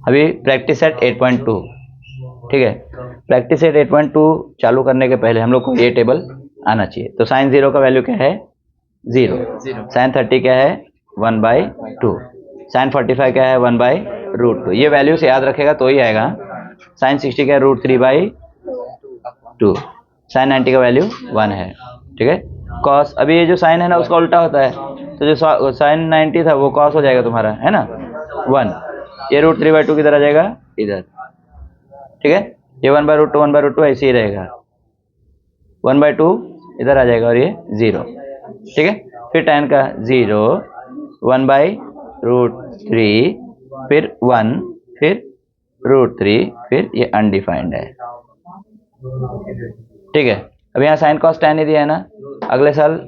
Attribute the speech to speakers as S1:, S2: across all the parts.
S1: अभी practice set 8.2, ठीक है। प्रैक्टिस सेट 8.2 चालू करने के पहले हम लोग को ये टेबल आना चाहिए। तो साइन 0 का वैल्यू क्या है 0, साइन 30 क्या है 1/2, साइन 45 क्या है 1/√2। ये वैल्यू से याद रखेगा तो ही आएगा। साइन 60 क्या है √3/2, साइन 90 का वैल्यू 1 है, ठीक है। कॉस, अभी ये जो साइन है ना उसका उल्टा होता है, तो जो साइन 90 था वो कॉस हो जाएगा तुम्हारा, है ना 1। ये √3/2 किधर आ जाएगा इधर, ठीक है। ये 1/√2 1/√2 ऐसे ही रहेगा, 1/2 इधर आ जाएगा और ये 0, ठीक है। फिर tan का 0, 1/√3, फिर 1, फिर √3, फिर ये अनडिफाइंड है, ठीक है। अब यहाँ साइन कॉस tan ही दिया है ना, अगले साल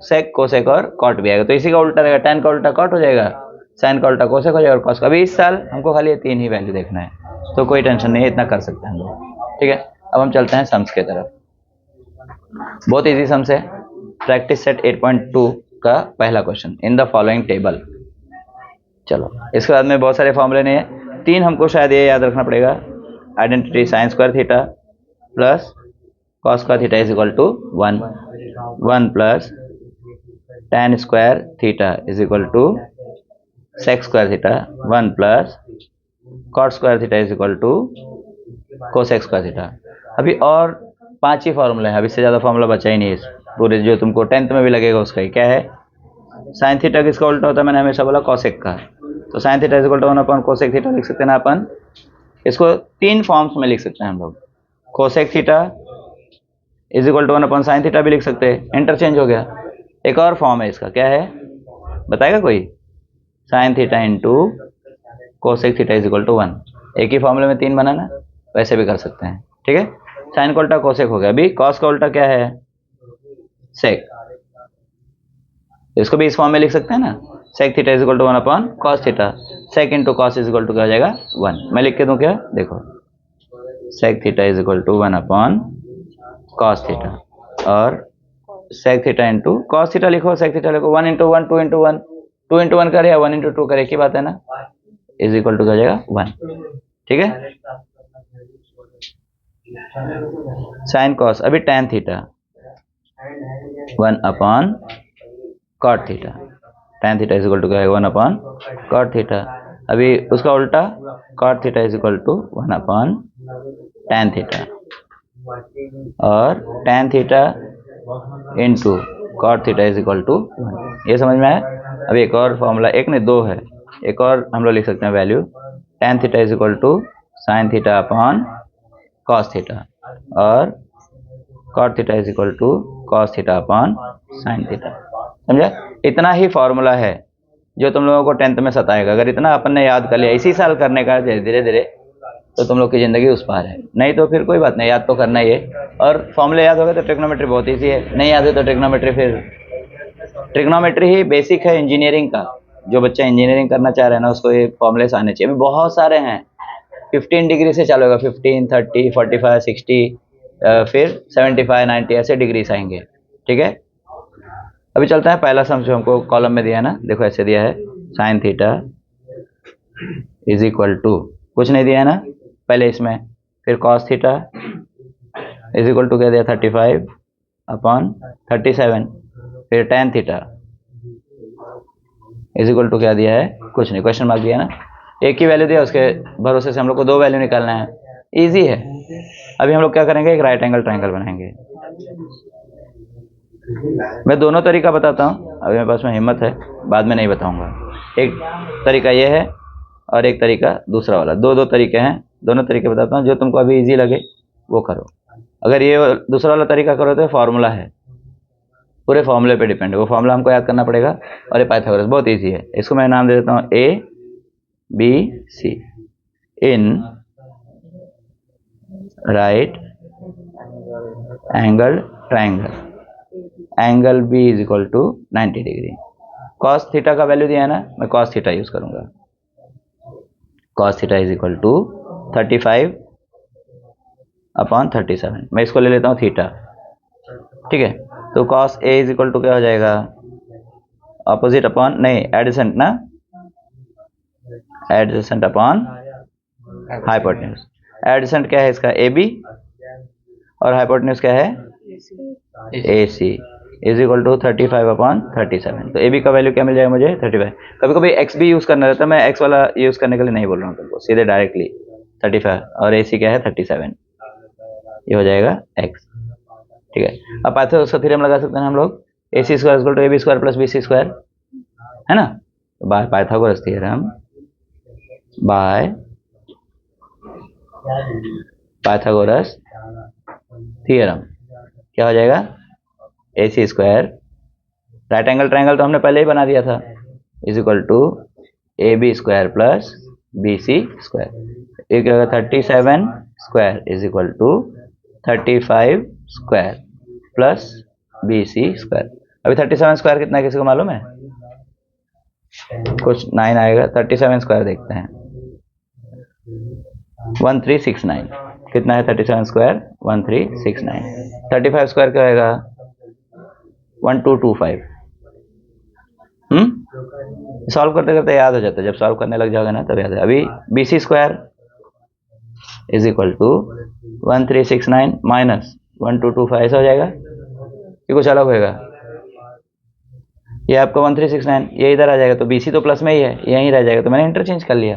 S1: सेक कोसेक और कॉट भी आएगा, तो इसी का उल्टा रहेगा, tan का उल्टा कॉट हो जाएगा, साइन का उल्टा कोसेक हो जाएगा और कॉस का। अभी इस साल हमको खाली ये 3 ही वैल्यू देखना है, तो कोई टेंशन नहीं है, इतना कर सकते हैं हम लोग, ठीक है। अब हम चलते हैं सम्स के तरफ। बहुत इजी सम्स है। प्रैक्टिस सेट 8.2 का पहला question, in the following table. चलो, इसके बाद में बहुत सारे फॉर्मूले नहीं है, 3 हमको शायद ये याद रखना पड़ेगा। Identity sine square theta plus cos square theta is equal to 1, 1 plus tan square theta is equal to sec square theta, 1 plus cot square theta is equal to cosec square theta. अभी और 5 ही फॉर्मूले हैं, अभी इससे ज़्यादा formula बचा ही नहीं है पूरे, जो तुमको 10th में भी लगेगा उसका ही। क्या है साइन थीटा किसका उल्टा होता है, मैंने हमेशा बोला कॉसेक का। तो sine theta is equal to 1 upon cosec theta लिख सकते हैं ना अपन। इसको 3 फॉर्म्स में लिख सकते हैं हम लोग, cosec theta is equal to 1 upon sine theta भी लिख सकते हैं, इंटरचेंज हो गया। एक और फॉर्म है इसका, क्या है बताएगा कोई, sine theta into cosec theta is equal to 1। एक ही फॉर्मूले में 3 बनाना, वैसे भी कर सकते हैं, ठीक है। साइन का उल्टा कोसेक हो गया। अभी कॉस का उल्टा क्या है सेक, इसको भी इस फॉर्म में लिख सकते हैं ना, sec theta is equal to 1 upon cos theta, sec into cos is equal to क्या हो जाएगा 1। मैं लिख के दूं क्या, देखो sec theta is equal to 1 upon cos theta, और sec theta into cos theta लिखो, सेक थीटा लिखो, 1 इंटू 1 2 इंटू 1, 2 इंटू 1 करे या 1 इंटू 2 करे, एक ही बात है ना, इज इक्वल टू क्या हो जाएगा 1, ठीक है। साइन कॉस, अभी tan theta 1 upon cot theta, tan theta is equal to क्या है 1 अपॉन कॉट थीटा। अभी उसका उल्टा cot theta is equal to 1 upon tan theta, और tan theta into cot theta is equal to 1। ये समझ में आया। अभी एक और फॉर्मूला, एक नहीं 2 है, एक और हम लोग लिख सकते हैं value, tan theta is equal to sine theta upon cos theta, और cot theta is equal to cos theta upon sine theta. समझा, इतना ही फॉर्मूला है जो तुम लोगों को 10th में सताएगा। अगर इतना अपन ने याद कर लिया, इसी साल करने का धीरे धीरे, तो तुम लोग की ज़िंदगी उस पार है। नहीं तो फिर कोई बात नहीं, याद तो करना ही है। और फॉर्मूले याद हो गए तो ट्रिग्नोमेट्री बहुत ईजी है, नहीं याद है तो ट्रिग्नोमेट्री, फिर ट्रिग्नोमेट्री ही बेसिक है इंजीनियरिंग का। जो बच्चा इंजीनियरिंग करना चाह रहे हैं ना, उसको ये फॉर्मूले आने चाहिए। अभी बहुत सारे हैं, 15 डिग्री से चालू होगा, 15 30 45 60, फिर 75 90 ऐसे डिग्रीज आएंगे, ठीक है। अभी चलता है पहला सम जो हमको कॉलम में दिया है ना, देखो ऐसे दिया है, sine theta is equal to, कुछ नहीं दिया है ना पहले इसमें, फिर cos theta is equal to क्या दिया 35 अपॉन 37, फिर tan theta is equal to क्या दिया है, कुछ नहीं, क्वेश्चन मार्क दिया ना, एक ही वैल्यू दिया, उसके भरोसे से हम लोग को 2 वैल्यू निकालना है, इजी है। अभी हम लोग क्या करेंगे, एक राइट एंगल ट्रायंगल बनाएंगे। मैं दोनों तरीका बताता हूँ, अभी मेरे पास में हिम्मत है, बाद में नहीं बताऊंगा। एक तरीका ये है और एक तरीका दूसरा वाला, दो तरीके हैं, दोनों तरीके बताता हूँ, जो तुमको अभी इजी लगे वो करो। अगर ये दूसरा वाला तरीका करो तो फॉर्मूला है, पूरे फॉर्मूले पे डिपेंड है, वो फॉर्मूला हमको याद करना पड़ेगा। और ये पाइथागोरस बहुत ईजी है, इसको मैं नाम दे देता हूँ ABC in right angle triangle, angle B is equal to 90 degree. Cos theta का वैल्यू दिया है ना, मैं कॉस थीटा यूज करूंगा, cos theta is equal to 35 upon 37, मैं इसको ले लेता हूँ थीटा, ठीक है। तो cos A is equal to क्या हो जाएगा, अपोजिट अपॉन नहीं एडिसेंट ना, एडजेसेंट अपॉन हाइपोटेन्यूज। एडजेसेंट क्या है इसका, ए बी, और हाइपोटेन्यूज क्या है, ए C, is equal to 35 upon 37। तो ए बी का वैल्यू क्या मिल जाएगा मुझे, 35। कभी कभी एक्स भी यूज करना रहता है, मैं एक्स वाला यूज करने के लिए नहीं बोल रहा हूँ तुमको, सीधे डायरेक्टली 35 और ए सी क्या है 37, ये हो जाएगा एक्स। ठीक है, अब पाइथागोरस का थ्योरम लगा सकते हैं हम लोग, A C square equal to A B square plus B C square, है ना। By Pythagoras theorem, by Pythagoras theorem क्या हो जाएगा, A C square, right angle triangle तो हमने पहले ही बना दिया था, is equal to A B square plus B C square, एक 37 square is equal to 35 square plus B C square. अभी 37 स्क्वायर कितना है किसी को मालूम है, कुछ 9 आएगा। 37 स्क्वायर देखते हैं, 1369 कितना है, 37 स्क्वायर 1369। 35 स्क्वायर क्या आएगा, 1225। सॉल्व करते करते याद हो जाता है, जब सॉल्व करने लग जाओगे ना तब याद है। अभी B C square is equal to 1369 minus 1225, ऐसा हो जाएगा कि कुछ अलग होएगा, ये आपका 1369 ये इधर आ जाएगा, तो बी सी तो प्लस में ही है, यहीं रह जाएगा, तो मैंने इंटरचेंज कर लिया।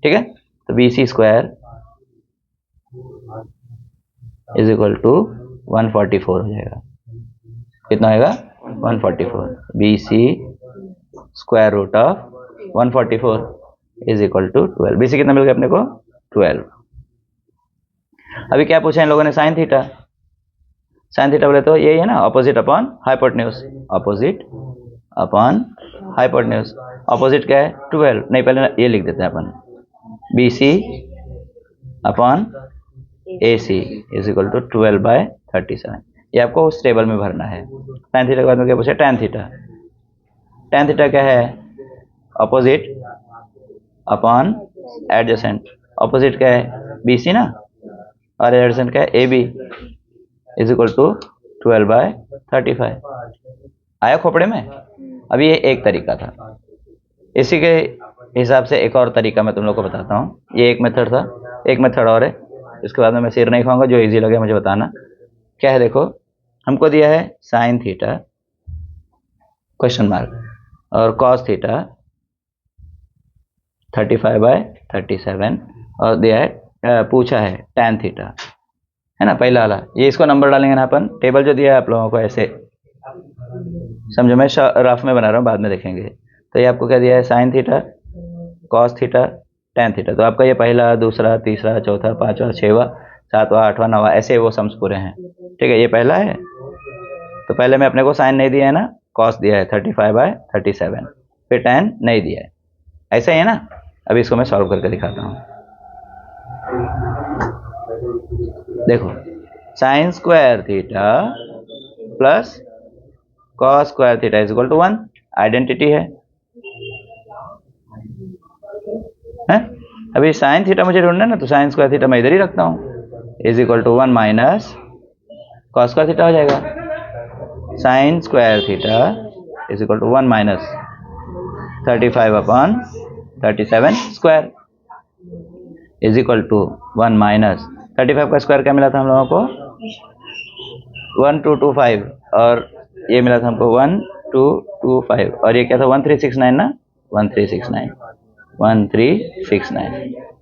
S1: ठीक है, तो B C square is equal to 144 हो जाएगा, कितना होगा 144, B C square root of 144 is equal to 12। B C कितना मिल गया अपने को, 12। अभी क्या पूछा इन लोगों ने, साइन थीटा। साइन थीटा बोले तो यही है ना, opposite upon hypotenuse, opposite upon hypotenuse. Opposite क्या है 12, नहीं पहले ये लिख देते हैं अपन, B C upon A C is equal to 12/37। ये आपको उस टेबल में भरना है। tan थीटा के बाद में क्या पूछा, tan थीटा। tan थीटा क्या है, ऑपोजिट अपॉन एडजेसेंट। ऑपोजिट क्या है बी सी ना, और एडजेसेंट क्या है A B, is equal to 12/35। आया खोपड़े में। अभी ये एक तरीका था, इसी के हिसाब से एक और तरीका मैं तुम लोग को बताता हूँ। ये एक मेथड था, एक मेथड और है, इसके बाद में मैं सिर नहीं खाऊंगा, जो इजी लगे मुझे बताना। क्या है देखो, हमको दिया है साइन थीटा क्वेश्चन मार्क और कॉस थीटा 35/37, और दिया है पूछा है tan थीटा, है ना पहला वाला। ये इसको नंबर डालेंगे ना अपन, टेबल जो दिया है आप लोगों को ऐसे समझो, मैं रफ में बना रहा हूँ, बाद में देखेंगे। तो ये आपको क्या दिया है, sine theta, cos theta, tan theta. तो आपका ये पहला, दूसरा, तीसरा, चौथा, पांचवा, छठवां, सातवां, आठवां, नौवां, ऐसे वो सम्स पूरे हैं। ठीक है, ये पहला है। तो पहले में अपने को साइन नहीं दिया है ना, कॉस दिया है 35/37, फिर tan नहीं दिया है, ऐसा ही है ना। अभी इसको मैं सॉल्व करके दिखाता हूँ। देखो, sine square theta plus cos square theta is equal to 1, identity है। अभी साइन थीटा मुझे ढूंढना है ना, तो साइन स्क्वायर थीटा मैं इधर ही रखता हूँ, is equal to 1 minus cos square theta हो जाएगा। Sine square theta is equal to 1 minus 35/37 square is equal to 1 minus 35 का स्क्वायर क्या मिला था हम लोगों को, 1225, और ये मिला था हमको 1225, और ये क्या था 1369 ना, 1369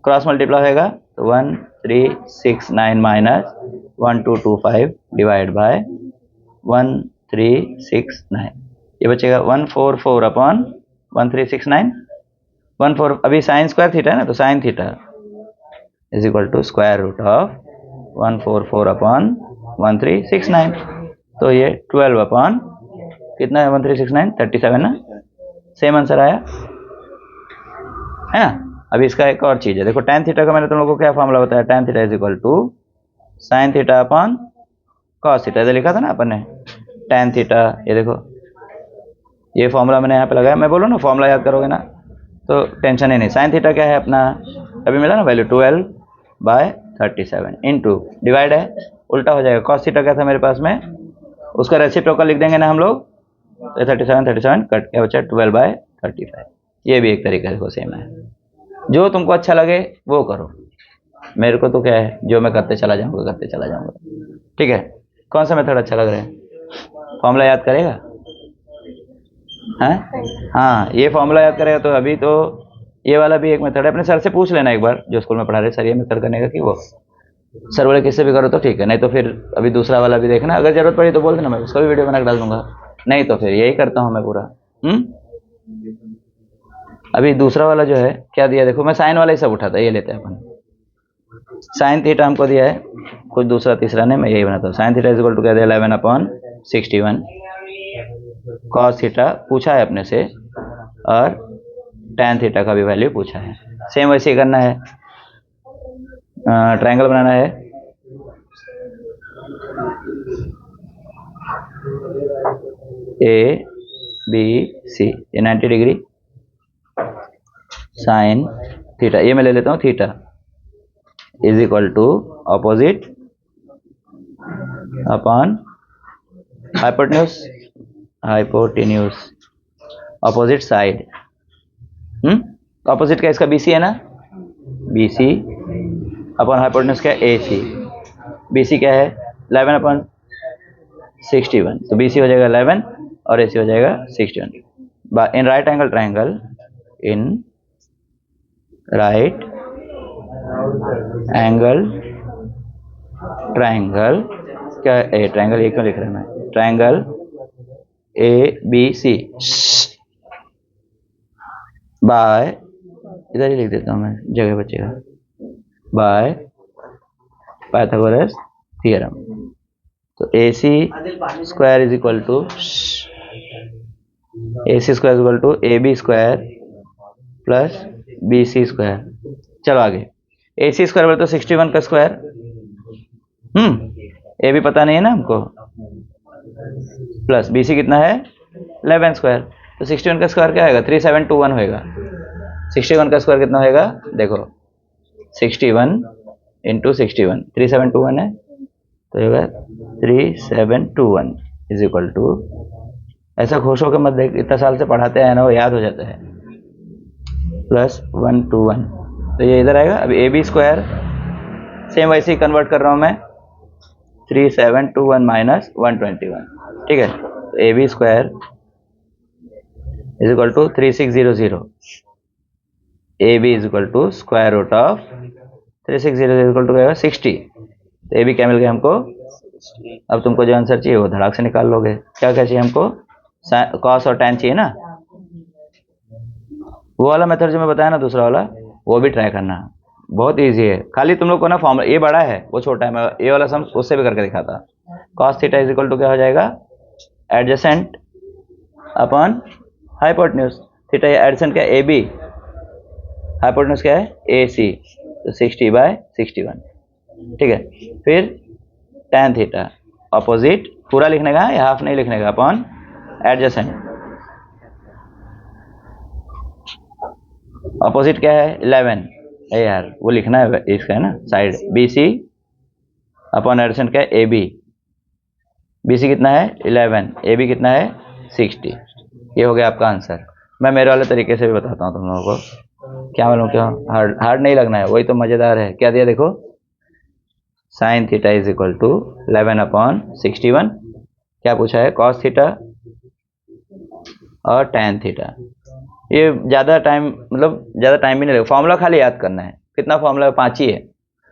S1: क्रॉस मल्टीप्लाई होगा, तो 1369 माइनस 1225 डिवाइड बाय 1369, ये बचेगा 144 अपॉन 1369, 14। अभी साइन स्क्वायर थीटा है ना, तो sine theta is equal to square root of 144 upon 1369, तो ये 12 अपॉन कितना है 1369, 37 ना, सेम आंसर आया है ना। अभी इसका एक और चीज है, देखो tan थीटा का मैंने तुम लोगों को क्या फॉर्मूला बताया, tan theta is equal to sine theta upon cos theta, इधर लिखा था ना अपन ने tan थीटा। ये देखो, ये फॉर्मूला मैंने यहाँ पे लगाया, मैं बोलूँ ना फॉर्मूला याद करोगे ना तो टेंशन ही नहीं। साइन थीटा क्या है अपना, अभी मिला ना वैल्यू 12/37 इंटू डिवाइड है, उल्टा हो जाएगा। कॉस थीटा क्या था मेरे पास में, उसका रेसिप्रोकल लिख देंगे ना हम लोग, 37 कट क्या बचा 12/35। ये भी एक तरीका से सेम है। जो तुमको अच्छा लगे वो करो, मेरे को तो क्या है, जो मैं करते चला जाऊंगा। ठीक है, कौन सा मेथड अच्छा लग रहा है? फॉर्मूला याद करेगा? हाँ, ये फॉर्मूला याद करेगा तो अभी तो ये वाला भी एक मेथड है। अपने सर से पूछ लेना एक बार, जो स्कूल में पढ़ा रहे सर ये मेथड करने का, कि वो सर बोले किससे भी करो तो ठीक है, नहीं तो फिर अभी दूसरा वाला भी देखना, अगर जरूरत पड़ी तो बोल देना, मैं उसका भी वीडियो बना के डाल दूंगा, नहीं तो फिर यही करता हूँ मैं पूरा। अभी दूसरा वाला जो है क्या दिया देखो, मैं साइन वाला ही सब उठाता, ये लेते हैं अपन। साइन थीटा हमको दिया है, कुछ दूसरा तीसरा नहीं, मैं यही बनाता हूँ। Sine theta is equal to क्या दिया, 11/61। कॉस थीटा पूछा है अपने से, और टैन थीटा का भी वैल्यू पूछा है। सेम वैसे ही करना है। ट्रायंगल बनाना है, ए बी सी, ये 90 डिग्री। साइन थीटा, ये मैं ले लेता हूँ, theta is equal to opposite upon hypotenuse opposite side. Opposite क्या इसका BC है ना, BC अपॉन हाइपोटेन्यूज क्या है, AC। BC क्या है 11/61, तो BC हो जाएगा 11 और AC हो जाएगा 61। इन राइट एंगल ट्रायंगल, इन राइट एंगल ट्रायंगल, क्या ट्रायंगल ये क्यों लिख रहा है मैं, ट्रायंगल ABC बाय, इधर ही लिख देता हूँ मैं, जगह बचेगा, बाय पाइथागोरस थ्योरम। तो AC square is equal to AB square plus BC square. चलो आगे, AC स्क्वायर बोले तो 61 का स्क्वायर, AB पता नहीं है ना हमको, प्लस BC कितना है 11 स्क्वायर, तो 61 का स्क्वायर क्या आएगा 3721 होएगा। 61 का स्क्वायर कितना होएगा देखो, 61 इंटू 61, 3721 है, तो होगा 3721 इज इक्वल टू, ऐसा खुश होकर मत देख, इतना साल से पढ़ाते हैं ना, वो याद हो जाता है, प्लस 121, तो ये इधर आएगा। अब AB स्क्वायर सेम वैसे ही कन्वर्ट कर रहा हूँ मैं, 3721 माइनस 121, ठीक है। तो AB square is equal to 3600, AB is equal to square root of 3600 is equal to क्या होगा 60। तो AB क्या मिल गया हमको, अब तुमको जो आंसर चाहिए वो धड़ाक से निकाल लोगे। क्या क्या चाहिए हमको, कॉस और टैन चाहिए ना, वो वाला मेथड जो मैं बताया ना दूसरा वाला, वो भी ट्राई करना, बहुत इजी है। खाली तुम लोग को ना फॉर्मूला, ये बड़ा है वो छोटा है, मैं ये वाला सम उससे भी करके दिखाता। Cos theta is equal to क्या हो जाएगा, adjacent upon hypotenuse. Theta adjacent क्या है AB, हाइपोटेन्यूज क्या है AC, तो 60/61, ठीक है। फिर टैन थीटा अपोजिट, पूरा लिखने का या हाफ नहीं लिखने का, अपॉन एडजेसेंट। अपोजिट क्या है 11 है यार, वो लिखना है इसका है ना साइड, BC अपॉन एडजेसेंट क्या है AB। BC कितना है 11, AB कितना है 60। ये हो गया आपका आंसर। मैं मेरे वाले तरीके से भी बताता हूँ तुम लोगों को, क्या मालूम क्यों हार्ड नहीं लगना है, वही तो मजेदार है। क्या दिया देखो, sine theta is equal to 11/61, क्या पूछा है कॉस थीटा और टैन थीटा। ये ज़्यादा टाइम, मतलब ज़्यादा टाइम भी नहीं लगेगा, फॉर्मूला खाली याद करना है। कितना फॉर्मूला है, 5 ही है,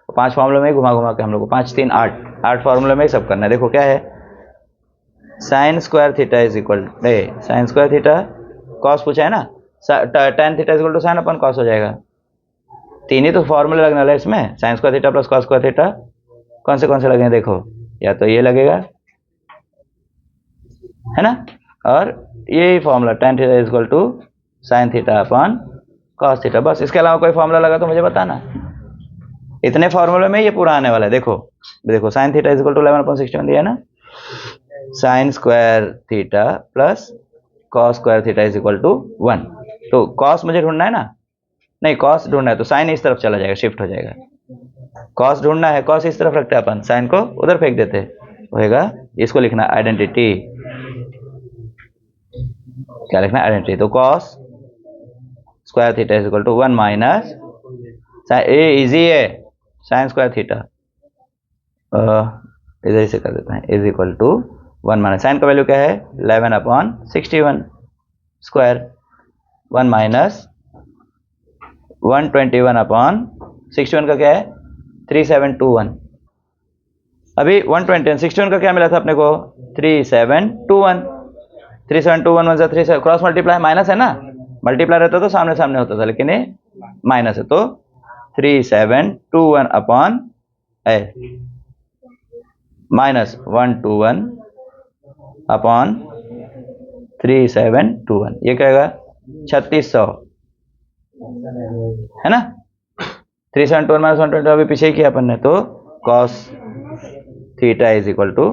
S1: 5 फॉर्मूले में घुमा घुमा के हम लोग को 5 3 8 फॉर्मूले में ही सब करना है। देखो क्या है, sine square theta is equal, sine square theta cos पूछा है ना, tan theta is equal to sine upon cos हो जाएगा। 3 ही तो फॉर्मूले लगने वाला है इसमें, sign square theta plus cos square theta. कौन से लगेंगे देखो, या तो ये लगेगा है ना, और ये formula tan theta is equal to sine theta upon cos theta, बस। इसके अलावा कोई फॉर्मूला लगा तो मुझे बताना। इतने फॉर्मूले में ये पूरा आने वाला है। देखो sine theta is equal to 11/61 दिया है ना, sine square theta plus cos square theta is equal to 1। तो कॉस मुझे ढूंढना है ना, नहीं कॉस ढूंढना है तो साइन इस तरफ चला जाएगा, शिफ्ट हो जाएगा। कॉस ढूंढना है, कॉस इस तरफ रखते हैं अपन, साइन को उधर फेंक देते होएगा। इसको लिखना आइडेंटिटी, क्या लिखना है आइडेंटिटी। तो cos square theta is equal to 1 minus ये इजी है, साइन स्क्वायर थीटा इधर ही से कर देते हैं, is equal to 1 minus sine का वैल्यू क्या है 11/61 स्क्वायर 1 माइनस 121/61 का क्या है 3721। अभी 120 61 का क्या मिला था अपने को 3721। 3721 1 से 3 क्रॉस मल्टीप्लाई माइनस है ना, मल्टीप्लाई रहता तो सामने सामने होता था, लेकिन ये माइनस है तो 3721 अपॉन माइनस 121 अपॉन 3721, ये क्या होगा 3600 है ना। 3721 माइनस 120 अभी पीछे ही किया अपन ने, तो cos theta is equal to,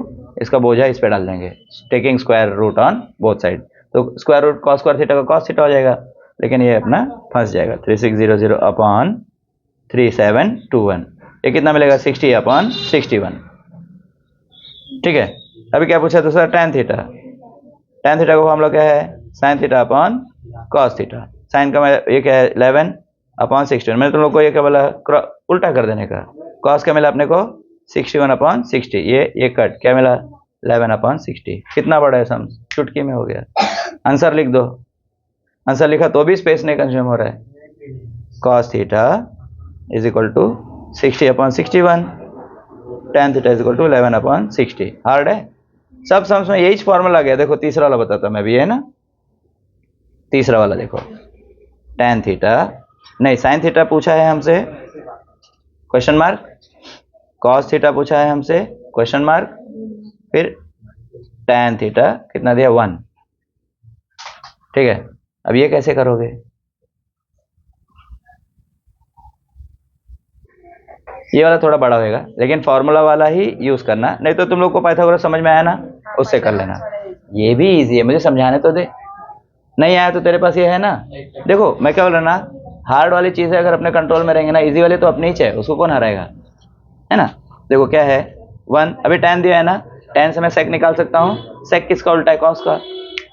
S1: इसका बोझा इस पे डाल देंगे, taking square root on both side, तो square root cos square theta का कॉस थीटा हो जाएगा, लेकिन ये अपना फंस जाएगा 3600 अपॉन 3721, ये कितना मिलेगा 60/61। ठीक है, अभी क्या पूछा दूसरा टेन थीटा, टेन थीटा को हम लोग क्या है sine theta upon cos theta, sine का ये क्या है 11/61, मैंने तुम लोग को ये क्या बोला उल्टा कर देने का, कॉस क्या मिला अपने को 61/60, ये कट क्या मिला 11/60, कितना बड़ा है सम, चुटकी में हो गया। आंसर लिख दो, आंसर लिखा तो भी स्पेस नहीं कंज्यूम हो रहा है, cos theta is equal to 60/61, tan theta is equal to 11/60। Hard है, सब सम्स में यही फॉर्मूला गया। देखो तीसरा वाला बताता मैं भी, है ना, तीसरा वाला देखो, टेन थीटा नहीं साइन थीटा पूछा है हमसे क्वेश्चन मार्क, कॉस थीटा पूछा है हमसे क्वेश्चन मार्क, फिर टेन थीटा कितना दिया 1। ठीक है, अब ये कैसे करोगे, ये वाला थोड़ा बड़ा होगा, लेकिन फॉर्मूला वाला ही यूज करना, नहीं तो तुम लोग को पाइथागोरस समझ में आया ना, उससे कर लेना। ये भी इजी है, मुझे समझाने तो दे, नहीं आया तो तेरे पास ये है ना। देखो मैं क्या बोल रहा ना, हार्ड वाली चीजें अगर अपने कंट्रोल में रहेंगे ना, इजी वाली तो अपनी ही है, उसको कौन हराएगा, है ना। देखो क्या है 1, अभी टेन दिया है ना, टेन से मैं सेक निकाल सकता हूँ, सेक किसका उल्टा है कॉस का,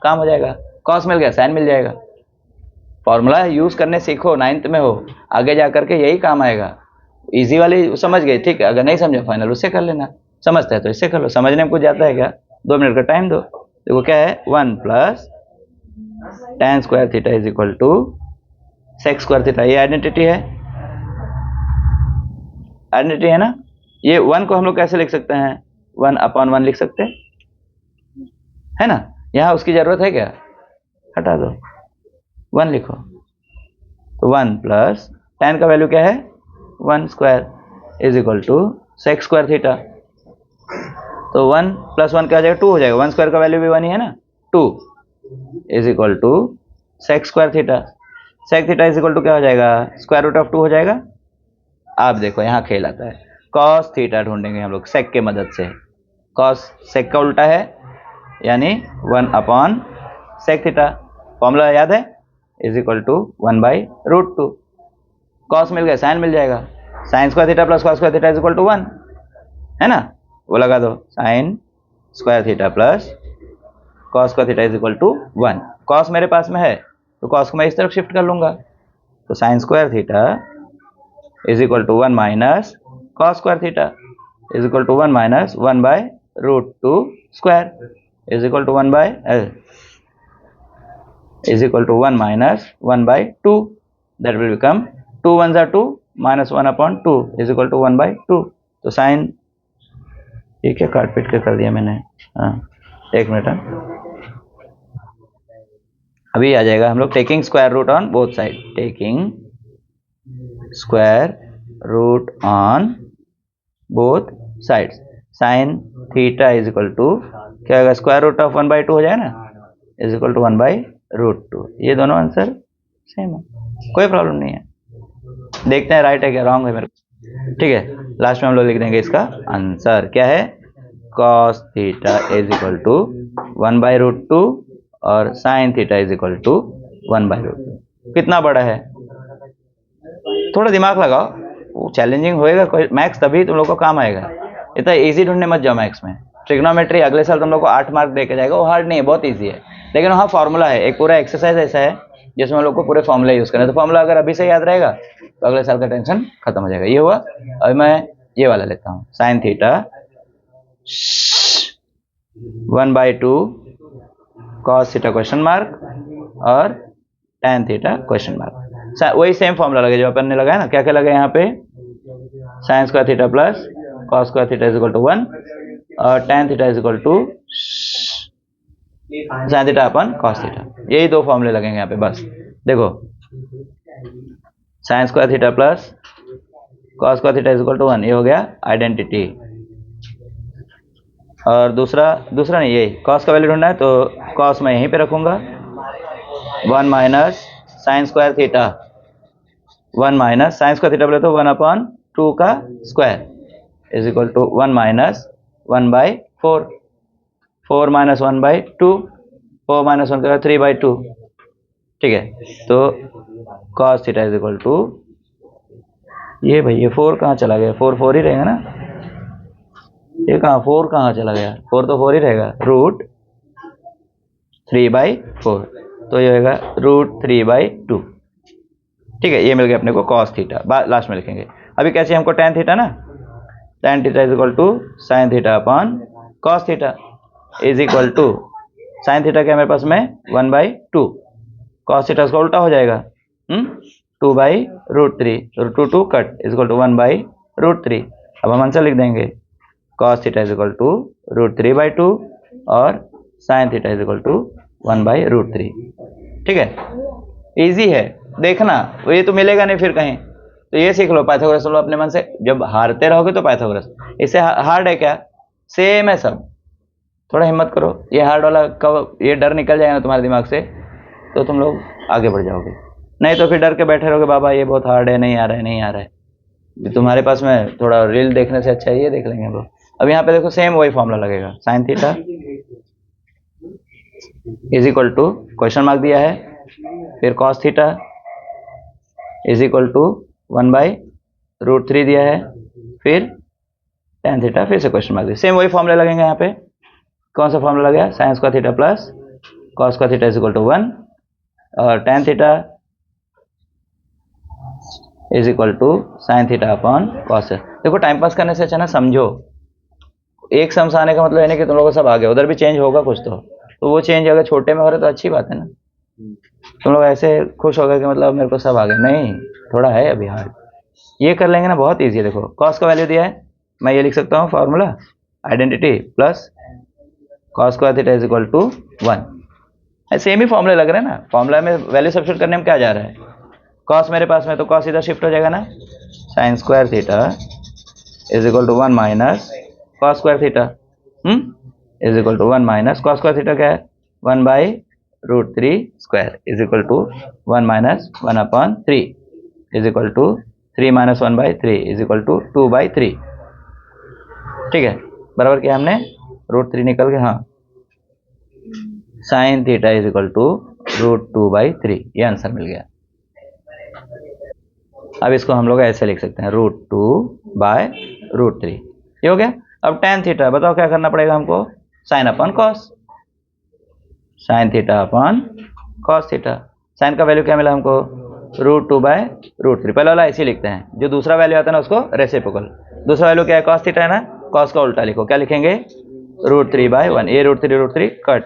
S1: काम हो जाएगा, कॉस मिल गया साइन मिल जाएगा। फॉर्मूला यूज करने सीखो, 9th में हो, आगे जा करके यही काम आएगा। इजी वाली समझ गए, ठीक है, अगर नहीं समझा फाइनल उससे कर लेना, समझता है तो इससे कर लो, समझने में कुछ जाता है क्या, 2 मिनट का टाइम दो। देखो क्या है 1 plus tan square theta is equal to sec square theta, ये आइडेंटिटी है, आइडेंटिटी है ना। ये 1 को हम लोग कैसे लिख सकते हैं 1/1 लिख सकते हैं, है ना, यहाँ उसकी जरूरत है क्या, हटा दो 1 लिखो, तो 1 प्लस टेन का वैल्यू क्या है 1 square is equal to sec square theta, तो 1 प्लस 1 क्या हो जाएगा 2 हो जाएगा, 1 स्क्वायर का वैल्यू भी 1 ही है ना, 2 is equal to sec square theta, sec theta is equal to क्या हो जाएगा स्क्वायर रूट ऑफ 2 हो जाएगा। आप देखो यहाँ खेल आता है, कॉस थीटा ढूंढेंगे हम लोग सेक के मदद से, कॉस सेक का उल्टा है यानी 1/सेक थीटा, फॉर्मूला याद है इज इक्वल टू 1/√2, कॉस मिल गया साइन मिल जाएगा, sine square theta plus cos square theta is equal to 1, है ना, वो लगा दो, sine square theta plus cos square theta is equal to 1, cos मेरे पास में है तो कॉस को मैं इस तरफ शिफ्ट कर लूंगा, तो sine square theta is equal to 1 minus cos square theta is equal to 1 minus 1/√2 square is equal to 1 minus 1/2, that will become 2 1s are 2 minus 1/2 is equal to 1/2, तो साइन, ये क्या काट पीट के कर दिया मैंने, हाँ एक मिनट, अभी आ जाएगा हम लोग taking square root on both side, taking square root on both sides, sine theta is equal to क्या होगा स्क्वायर रूट ऑफ 1/2 हो जाएगा ना, इज इक्वल टू 1/√2, ये दोनों आंसर सेम है, कोई प्रॉब्लम नहीं है, देखते हैं राइट है क्या रॉन्ग है मेरे को। ठीक है, लास्ट में हम लोग लिख देंगे इसका आंसर क्या है, cos theta is equal to 1/√2 और sine theta is equal to 1/√2, कितना बड़ा है, थोड़ा दिमाग लगाओ, वो चैलेंजिंग होएगा मैथ्स, तभी तुम लोग को काम आएगा, इतना इजी ढूंढने मत जाओ मैथ्स में। ट्रिग्नोमेट्री अगले साल तुम लोग को 8 मार्क दे के जाएगा, वो हार्ड नहीं है, बहुत ईजी है, लेकिन वहाँ फॉर्मूला है, एक पूरा एक्सरसाइज ऐसा है जिसमें हम लोग को पूरे फॉर्मूला यूज करना है। तो फॉर्मूला अगर अभी से याद रहेगा तो अगले साल का टेंशन खत्म हो जाएगा। ये हुआ। अब मैं ये वाला लेता हूँ, sine theta 1/2 cos theta question mark और tan थीटा क्वेश्चन मार्क। वही सेम फॉर्मूला लगे जो अपन ने लगाया ना। क्या क्या लगे यहाँ पे, sine square theta plus cos square theta is equal to 1 और tan theta is equal to sine theta upon cos theta. यही दो फॉर्मूले लगेंगे यहाँ पे बस। देखो sine square theta plus cos square theta is equal to 1, ये हो गया आइडेंटिटी। और दूसरा नहीं, यही कॉस का वैल्यू ढूंढना है तो कॉस मैं यहीं पे रखूंगा, 1 minus sine square theta, 1 minus sine square theta बोले तो 1/2 का square is equal to 1 minus 1/4, 4 minus 1/2, 4 minus 1 का 3/2। ठीक है, तो cos theta is equal to ये भाई, ये 4 कहाँ चला गया, 4 ही रहेगा ना, ये कहाँ 4 कहाँ चला गया, 4 तो 4 ही रहेगा, रूट 3/4, तो ये होगा रूट 3/2। ठीक है, ये मिल गया अपने को कॉस थीटा, लास्ट में लिखेंगे। अभी कैसे हमको tan थीटा ना, tan theta is equal to sine theta upon cos theta is equal to sine theta क्या मेरे पास में 1/2, कॉस थीटा उसका उल्टा हो जाएगा 2/√3, 2 कट इज इक्वल टू 1/√3। अब हम आंसर लिख देंगे, cos theta is equal to √3/2 और sine theta is equal to 1/√3। ठीक है, इजी है, देखना ये तो मिलेगा नहीं फिर कहीं, तो ये सीख लो पाइथागोरस लो अपने मन से। जब हारते रहोगे तो पाइथागोरस, इससे हार्ड है क्या, सेम है सब, थोड़ा हिम्मत करो। ये हार्ड वाला कब ये डर निकल जाएगा तुम्हारे दिमाग से तो तुम लोग आगे बढ़ जाओगे, नहीं तो फिर डर के बैठे रहोगे, बाबा ये बहुत हार्ड है, नहीं आ रहा है, नहीं आ रहा है। तुम्हारे पास में थोड़ा रील देखने से अच्छा ये देख लेंगे हम लोग। अब यहाँ पे देखो सेम वही फॉर्मूला लगेगा, sine theta is equal to question mark दिया है, फिर cos theta is equal to 1/√3 दिया है, फिर tan थीटा, फिर से क्वेश्चन मार्क दिया, सेम वही फॉर्मूले लगेंगे। यहाँ पे कौन सा फॉर्मूला गया, sine square theta plus cos square theta is equal to 1 और tan theta is equal to sine theta upon cos. देखो टाइम पास करने से अच्छा ना समझो, एक सम से आने का मतलब है नहीं कि तुम लोगों को सब आ गया, उधर भी चेंज होगा कुछ तो वो चेंज अगर छोटे में हो रहा तो अच्छी बात है ना। तुम लोग ऐसे खुश हो गए कि मतलब मेरे को सब आ गया, नहीं, थोड़ा है अभी हार्ड। ये कर लेंगे ना, बहुत ईजी है। देखो कॉस का वैल्यू दिया है, मैं ये लिख सकता हूँ formula identity plus cos square theta is equal to 1। Same ही फॉर्मूले लग रहे हैं ना, फॉर्मूला में वैल्यू सब्स्टिट्यूट करने में क्या जा रहा है, कॉस मेरे पास में तो कॉस इधर शिफ्ट हो जाएगा ना, sine square theta is equal to 1 minus cos square theta is equal to 1 minus cos square theta क्या है 1/√3 square is equal to 1 minus 1/3 is equal to 3 minus 1/3 is equal to 2/3। ठीक है, बराबर किया हमने, √3 निकल गया, हाँ, sine theta is equal to √2/3, ये आंसर मिल गया। अब इसको हम लोग ऐसे लिख सकते हैं, √2/√3, ये हो गया। अब tan थीटा बताओ क्या करना पड़ेगा हमको, sine upon cos, sine theta upon cos theta. Sine का वैल्यू क्या मिला हमको, √2/√3, पहले वाला ऐसे लिखते हैं, जो दूसरा वैल्यू आता है ना उसको रेसिप्रोकल। दूसरा वैल्यू क्या है, कॉस थीटा है ना, कॉस का उल्टा लिखो, क्या लिखेंगे, √3/1, ये √3 cut,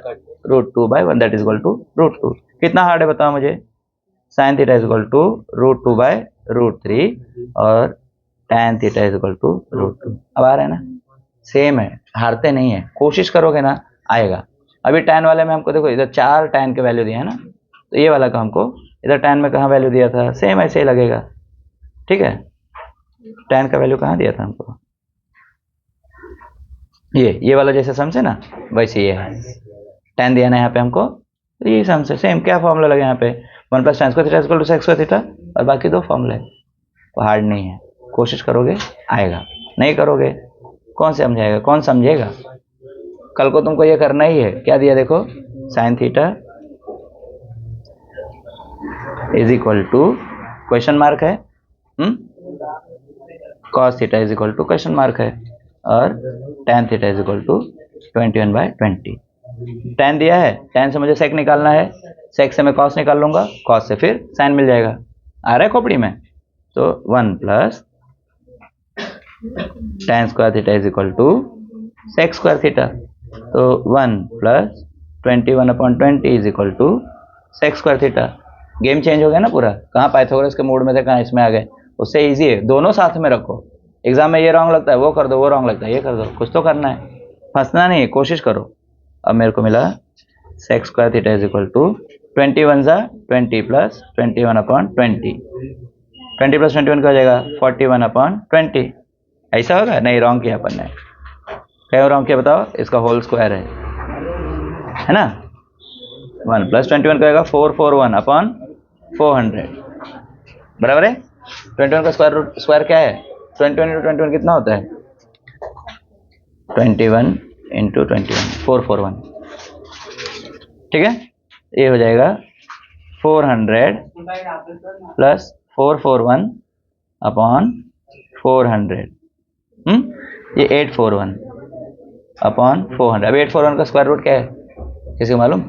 S1: √2/1 that is equal to √2। कितना हार्ड है बताओ मुझे, sine theta is equal to √2/√3 और tan theta is equal to √2। अब आ रहा है ना, सेम है, हारते नहीं है, कोशिश करोगे ना आएगा। अभी tan वाले में हमको देखो इधर 4 tan के वैल्यू दिए है ना, तो ये वाला का हमको इधर tan में कहाँ वैल्यू दिया था, सेम ऐसे ही लगेगा। ठीक है, tan का वैल्यू कहाँ दिया था हमको, ये वाला जैसे समझे ना वैसे ये है, tan दिया ना यहाँ पे हमको, तो ये समझे सेम क्या फॉर्मूला लगे यहाँ पे, 1 + tan square theta equal to sec square theta, और बाकी दो फॉर्मूले, तो हार्ड नहीं है, कोशिश करोगे आएगा, नहीं करोगे कौन समझाएगा, कौन समझेगा। कल को तुमको ये करना ही है, क्या दिया देखो, sine theta is equal to question mark है, cos theta is equal to question mark है, और tan theta is equal to 21/20। tan दिया है, tan से मुझे सेक निकालना है, सेक से मैं कॉस निकाल लूंगा, कॉस से फिर साइन मिल जाएगा। आ रहा है खोपड़ी में? तो 1 plus tan square theta is equal to sec square theta. तो 1 plus 21/20 is equal to sec square theta. Game change हो गया ना पूरा, कहाँ पाइथागोरस के मूड में थे कहाँ इसमें आ गए। उससे इजी है, दोनों साथ में रखो। एग्जाम में ये रॉन्ग लगता है वो कर दो, वो रॉन्ग लगता है ये कर दो, कुछ तो करना है, फंसना नहीं है, कोशिश करो। अब मेरे को मिला sec square theta is equal to 21 plus 21/20। 20 plus 21 क्या हो जाएगा? 41/20। ऐसा होगा? नहीं, रॉन्ग किया अपन ने। क्या रॉन्ग किया बताओ? इसका होल स्क्वायर है ना। 1 प्लस 21 का होगा 441/400 बराबर है। 21 का स्क्वायर क्या है? 21 इंटू 21 कितना होता है? 21 इंटू 21 441। ठीक है, ये हो जाएगा 400 प्लस 441/400। ये 841/400। अब 841 का स्क्वायर रूट क्या है किसी को मालूम?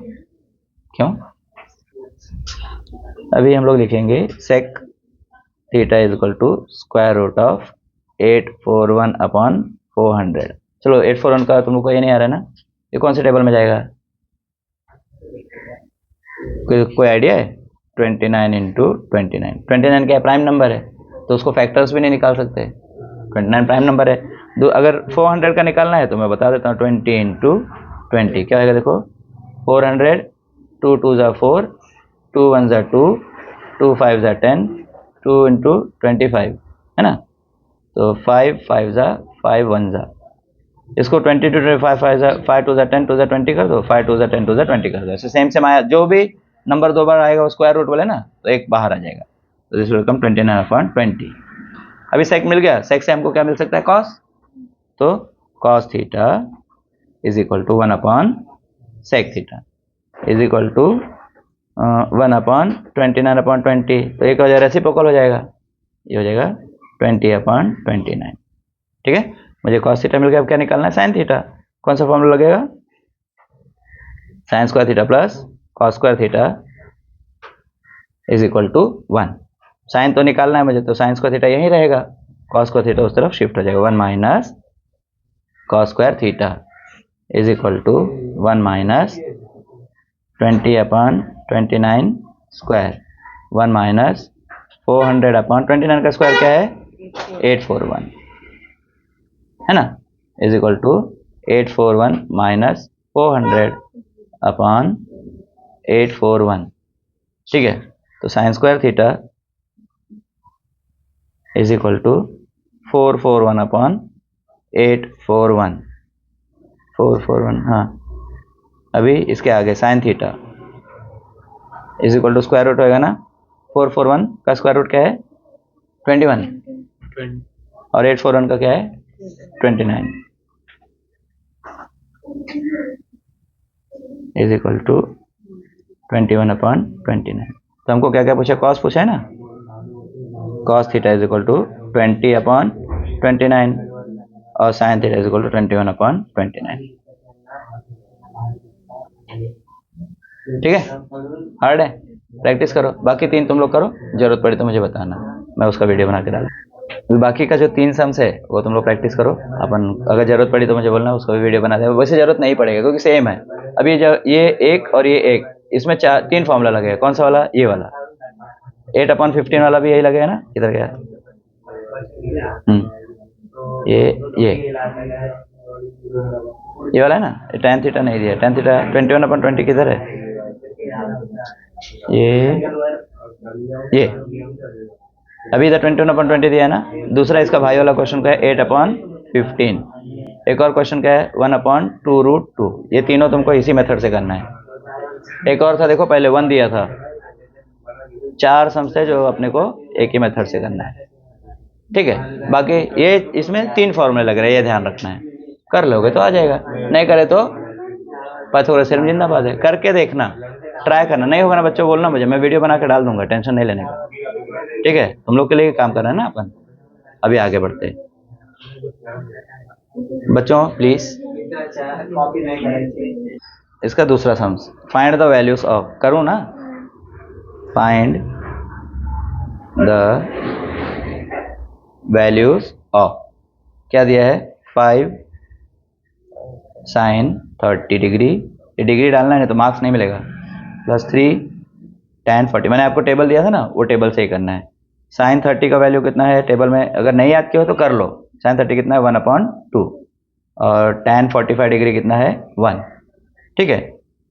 S1: क्यों? अभी हम लोग लिखेंगे sec theta is equal to square root of 841/400। चलो 841 का तुम लोग को ये नहीं आ रहा है ना, ये कौन से टेबल में जाएगा? कोई आइडिया है? 29 इंटू 29। 29 क्या है? प्राइम नंबर है, तो उसको फैक्टर्स भी नहीं निकाल सकते। 29 प्राइम नंबर है। अगर 400 का निकालना है तो मैं बता देता हूँ, 20 इंटू 20 क्या होगा देखो। 400, 2 2 ज़ा 4, 2 1 ज़ा 2, 2 5 ज़ा 10, 2 इंटू 25 है ना। तो 5 5 ज़ा 5 1 ज़ा, इसको 20 टू 25 5 2 ज़ा 10 2 ज़ा 20 कर दो, 5 2 ज़ा 10 2 ज़ा 20 कर दो। ऐसे सेम आया, जो भी नंबर दो बार आएगा वो स्क्वायर रूट बोले ना, तो एक बाहर आ जाएगा। तो दिस विल कम 29/20। अभी सेक मिल गया, सेक से हमको क्या मिल सकता है? कॉस। तो cos theta is equal to 1/सेक थीटा इज इक्वल टू 1/29/20। तो एक हो जाएगा रेसिप्रोकल हो जाएगा, ये हो जाएगा 20/29। ठीक है, मुझे कॉस थीटा मिल गया। अब क्या निकालना है? Sine theta. कौन सा फॉर्मूला लगेगा? Sine square theta plus cos square theta is equal to 1। Sine तो निकालना है मुझे, तो साइन स्क्वायर थीटा यहीं रहेगा, कॉस स्क्वायर थीटा उस तरफ शिफ्ट हो जाएगा। 1 minus cos square theta is equal to 1 minus 20/29 square, 1 minus 400/29 का स्क्वायर क्या है? 841 है ना, इज इक्वल टू 841 माइनस 400/841। ठीक है, तो sine square theta is equal to 441/841। 441 हाँ। अभी इसके आगे sine theta is equal to square root होएगा ना। 441 का स्क्वायर रूट क्या है? 21 और 841 का क्या है? 29 इज इक्वल टू 21/29। तो हमको क्या क्या पूछा? कॉस पूछा है ना। Cos theta is equal to 20/29 और sine theta is equal to 21/29। ठीक है, हार्ड है, प्रैक्टिस करो। बाकी 3 तुम लोग करो, जरूरत पड़ी तो मुझे बताना, मैं उसका वीडियो बना के डाल। बाकी का जो 3 सम्स है वो तुम लोग प्रैक्टिस करो। अपन अगर जरूरत पड़ी तो मुझे बोलना, उसका भी वीडियो बना दे। वैसे जरूरत नहीं पड़ेगा क्योंकि सेम है। अभी ये एक और ये एक, इसमें 3 फॉर्मूला लगेगा। कौन सा वाला? ये वाला 8/15 वाला भी यही लगेगा ना। किधर गया? ये वाला है ना। tan थीटा नहीं दिया, tan थीटा 21/20 किधर है? ये अभी इधर 21/20 दिया है ना। दूसरा इसका भाई वाला क्वेश्चन क्या है? 8/15। एक और क्वेश्चन क्या है? 1/2√2। ये तीनों तुमको इसी मेथड से करना है। एक और था देखो, पहले 1 दिया था। 4 सम्स है जो अपने को एक ही मेथड से करना है। ठीक है, बाकी ये इसमें 3 फॉर्मूले लग रहे हैं, ये ध्यान रखना है। कर लोगे तो आ जाएगा, नहीं करे तो पाइथागोरस थ्योरम जिंदाबाद है। करके देखना, ट्राई करना। नहीं होगा ना बच्चों बोलना मुझे, मैं वीडियो बना के डाल दूंगा, टेंशन नहीं लेने का। ठीक है, तुम लोग के लिए काम कर रहे हैं ना अपन। अभी आगे बढ़ते हैं बच्चों, प्लीज। इसका दूसरा sums, find the values of, करूँ ना, फाइंड द वैल्यूज ऑफ, क्या दिया है 5 साइन 30 डिग्री, ये डिग्री डालना है नहीं तो मार्क्स नहीं मिलेगा, प्लस 3 tan 40, मैंने आपको टेबल दिया था ना, वो टेबल से ही करना है। साइन 30 का वैल्यू कितना है टेबल में, अगर नहीं याद किया हो तो कर लो, साइन 30 कितना है 1/2, और tan 45 डिग्री कितना है 1, ठीक है।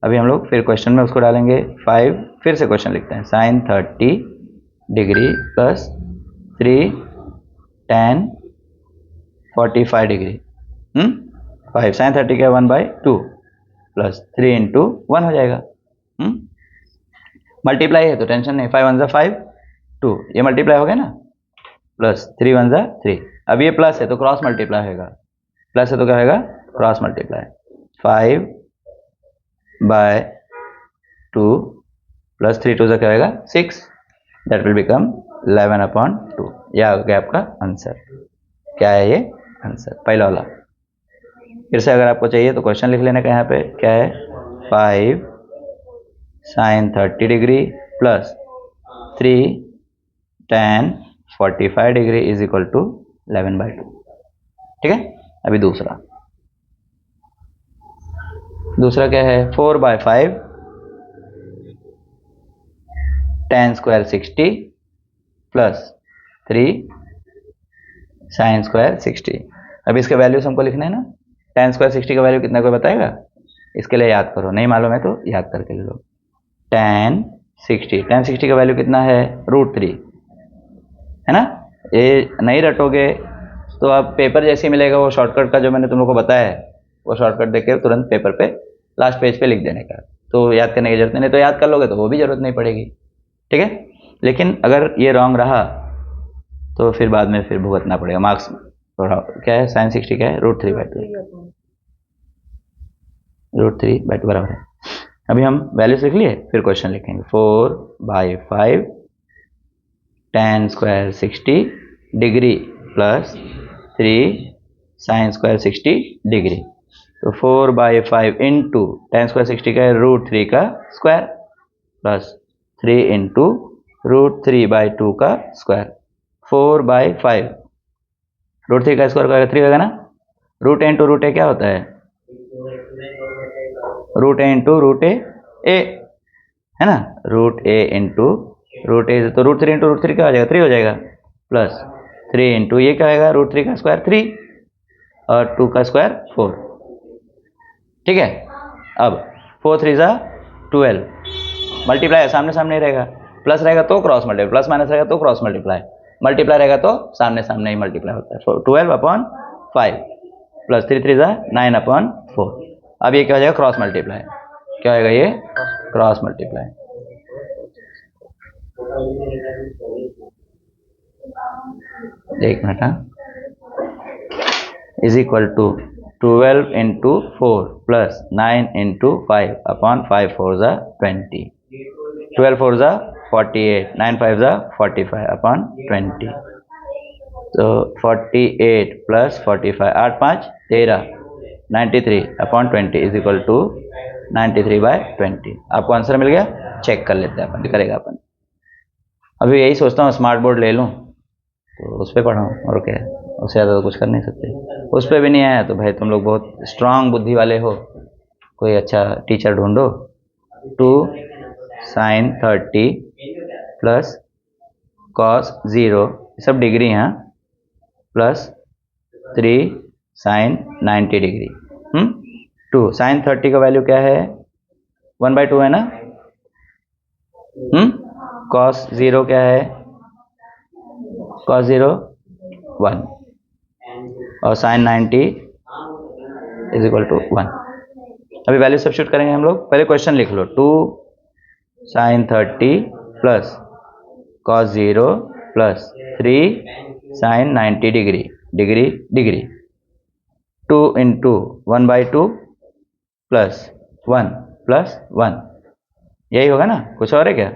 S1: अभी हम लोग फिर क्वेश्चन में उसको डालेंगे 5, फिर से क्वेश्चन लिखते हैं, sine 30 degree plus 3 tan 45 degree, 5 sine 30 का 1/2 प्लस 3 × 1 हो जाएगा, मल्टीप्लाई है तो टेंशन नहीं, 5 1 ज़ा 5 2, ये मल्टीप्लाई हो गया ना, प्लस 3 1 ज़ा 3, अब ये प्लस है तो क्रॉस मल्टीप्लाई होगा, प्लस है तो क्या होगा क्रॉस मल्टीप्लाई, 5/2 प्लस 3 2 ज़ा क्या होगा 6, दैट विल बिकम 11/2, यह हो गया आपका आंसर। क्या है ये आंसर पहला वाला। फिर से अगर आपको चाहिए तो क्वेश्चन लिख लेने का, यहाँ पे क्या है 5 sine 30 degree plus 3 tan 45 degree is equal to 11/2, ठीक है। अभी दूसरा क्या है 4/5 tan square 60 plus 3 sine square 60। अब इसके वैल्यूज हमको लिखना है ना, tan स्क्वायर 60 का वैल्यू कितना कोई बताएगा, इसके लिए याद करो, नहीं मालूम है तो याद करके ले लो। tan 60 का वैल्यू कितना है √3, है ना। ये नहीं रटोगे तो अब पेपर जैसे मिलेगा, वो शॉर्टकट का जो मैंने तुम लोग को बताया है, वो शॉर्टकट देके तुरंत पेपर पे लास्ट पेज पे लिख देने का, तो याद करने की जरूरत नहीं, तो याद कर लोगे तो वो भी जरूरत नहीं पड़ेगी, ठीक है। लेकिन अगर ये रॉन्ग रहा तो फिर बाद में फिर भुगतना पड़ेगा मार्क्स। क्या है साइन 60 क्या है √3/2 बराबर है। अभी हम वैल्यूज लिख लिए, फिर क्वेश्चन लिखेंगे 4/5 tan square 60 degree plus 3 sine square 60 degree, तो 4/5 इंटू tan स्क्वायर 60 का है √3 का स्क्वायर प्लस 3 इंटू √3/2 का स्क्वायर, 4/5 √3 का स्क्वायर करेगा 3 होगा ना, रूट ए इंटू रूट ए क्या होता है रूट ए इंटू रूट ए, है ना, रूट ए इंटू रूट ए, तो √3 इंटू √3 क्या हो जाएगा 3 हो जाएगा, प्लस 3 इंटू ये क्या आएगा √3 का स्क्वायर 3 और 2 का स्क्वायर 4, ठीक है। अब 4 3 ज़ा 12, मल्टीप्लाई सामने सामने ही रहेगा, प्लस रहेगा तो क्रॉस मल्टीप्लाई, प्लस माइनस रहेगा तो क्रॉस मल्टीप्लाई, मल्टीप्लाई रहेगा तो सामने सामने ही मल्टीप्लाई होता है, 12/5 प्लस 3 3 ज़ा 9/4, अब ये क्या हो जाएगा क्रॉस मल्टीप्लाई, क्या होगा ये क्रॉस मल्टीप्लाई, एक मिनट, is equal to 12 into 4 plus 9 into 5/5 4 ज़ा 20, 12 4 ज़ा 48, 9 5 ज़ा 45/20, तो 48 प्लस 45 8 5 13 93/20 इज इक्वल टू 93/20। आपको आंसर मिल गया, चेक कर लेते हैं अपन, करेगा अपन। अभी यही सोचता हूँ स्मार्ट बोर्ड ले लूँ तो उस पर पढ़ाऊँ, और क्या है, उससे ज़्यादा तो कुछ कर नहीं सकते। उस पर भी नहीं आया तो भाई तुम लोग बहुत स्ट्रांग बुद्धि वाले हो, कोई अच्छा टीचर ढूंढो। 2 साइन 30 प्लस कॉस 0, सब डिग्री हैं, प्लस 3 साइन 90 डिग्री। 2 साइन 30 का वैल्यू क्या है 1/2 है ना, कॉस 0 क्या है कॉस 0 1, और साइन 90 इज इक्वल टू 1। अभी वैल्यू सब्स्टिट्यूट करेंगे हम लोग, पहले क्वेश्चन लिख लो, 2 sine 30 plus cos 0 plus 3 sine 90 degree, degree degree, 2 into 1/2 plus 1 plus 1, यही होगा ना, कुछ और है क्या,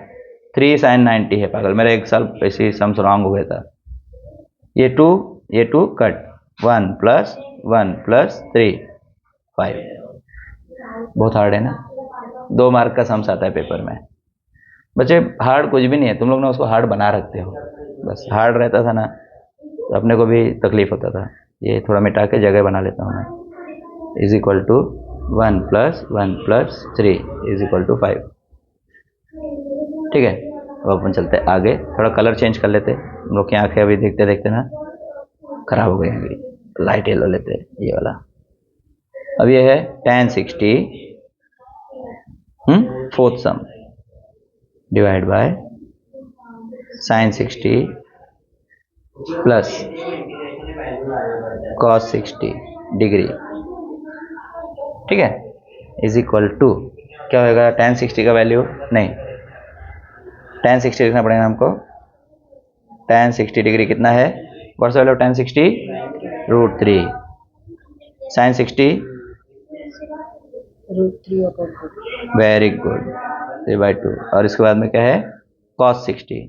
S1: 3 साइन 90 है, पागल मेरा एक साल ऐसे सम्स रॉन्ग हो गया था, ये 2 कट, 1 प्लस 3 5, बहुत हार्ड है ना, 2 मार्क का सम्स आता है पेपर में। बच्चे हार्ड कुछ भी नहीं है, तुम लोग ना उसको हार्ड बना रखते हो, बस हार्ड रहता था ना तो अपने को भी तकलीफ होता था। ये थोड़ा मिटा के जगह बना लेता हूँ मैं। Is equal to 1 + 1 + 3 = 5। ठीक है, अब अपन चलते हैं आगे, थोड़ा कलर चेंज कर लेते। हम लोग की आंखें अभी देखते देखते ना खराब हो गई होंगी। लाइट येलो लेते हैं, ये वाला। अब ये है tan 60 fourth some divide by sin 60 plus cos 60 degree. ठीक है, इज इक्वल टू क्या होगा, tan 60 का वैल्यू नहीं, tan 60 लिखना पड़ेगा हमको। tan 60 डिग्री कितना है, what's the value of tan 60? √3। sin 60 very good, 3/2। और इसके बाद में क्या है, cos 60